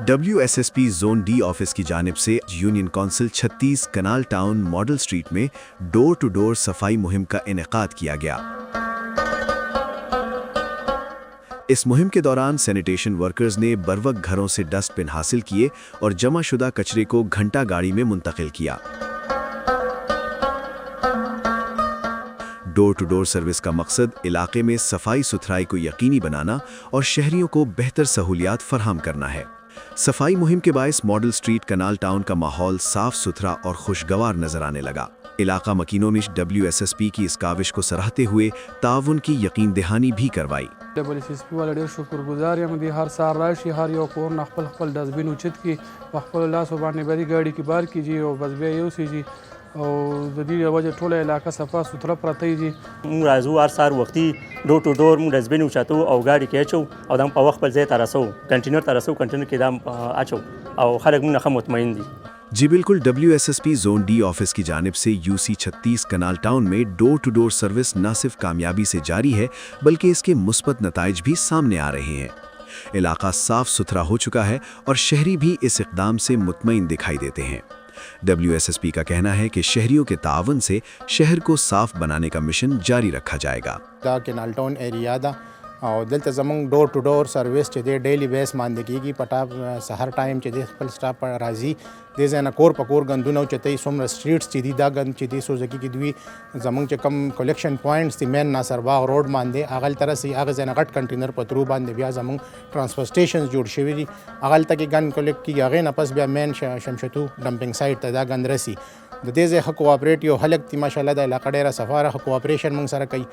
WSSP زون ڈی آفس کی جانب سے یونین کونسل 36 کنال ٹاؤن ماڈل اسٹریٹ میں ڈور ٹو ڈور صفائی مہم کا انعقاد کیا گیا۔ اس مہم کے دوران سینیٹیشن ورکرز نے بروقت گھروں سے ڈسٹ بن حاصل کیے اور جمع شدہ کچرے کو گھنٹا گاڑی میں منتقل کیا۔ ڈور ٹو ڈور سروس کا مقصد علاقے میں صفائی ستھرائی کو یقینی بنانا اور شہریوں کو بہتر سہولیات فراہم کرنا ہے۔ صفائی مہم کے باعث ماڈل اسٹریٹ کنال ٹاؤن کا ماحول صاف ستھرا اور خوشگوار نظر آنے لگا۔ علاقہ مکینوں نے WSSP کی اس کاوش کو سراہتے ہوئے تعاون کی یقین دہانی بھی کروائی۔ WSSP والا ډېر شکرګزار یم، دی هر سهار راشي، هر یو کور نه خپل ډسټبین اوچت کړي، په خپلو لاسو باندې به دې ګاډي کې بار کړي او بس بیا یوسي او د دې وجه ټوله علاقه صفا ستھرا پرته وي. موږ راځو هر سهار وختي ډور ټو ډور موږ ډسټبین اوچتو او ګاډي کې اچو او دا په وخت خپل ځای ته رسوو، کنټینر ته رسوو، کنټینر کې دا اچو او خلک موږ نه ښه مطمئن دي۔ جی بالکل، WSSP زون ڈی آفس کی جانب سے UC 36 کنال ٹاؤن میں ڈور ٹو ڈور سروس نہ صرف کامیابی سے جاری ہے بلکہ اس کے مثبت نتائج بھی سامنے آ رہے ہیں۔ علاقہ صاف ستھرا ہو چکا ہے اور شہری بھی اس اقدام سے مطمئن دکھائی دیتے ہیں۔ WSSP کا کہنا ہے کہ شہریوں کے تعاون سے شہر کو صاف بنانے کا مشن جاری رکھا جائے گا۔ دا کنال ټاون ایریا ده او دلته زمونږ ډور ټو ډور سروس چې دی ډیلی بیس باندې کېږي، په سهار ټایم چې دی خپل سټاف راځي، دې ځای نه کور په کور ګندونه اوچتوي، څومره سټریټس چې دي دا ګند چې دی سوزکي کې دوی زمونږ چې کم کلیکشن پوائنټس دي مین ناصر باغ روډ باندې هغلته رسي، هغه ځای نه غټ کنټینر په ترو باندې بیا زمونږ ټرانسپورټ سټیشنز جوړ شوي دي، هغلته کې ګند کلیکټ کېږي، هغې نه پس بیا مین شمشتو ډمپنګ سایټ ته دا ګند رسي۔ د دې ځای ښه کوآپریټ یو خلک دي، ماشاءالله د علاقه ډېره صفا ښه کوآپریشن موږ سره کوي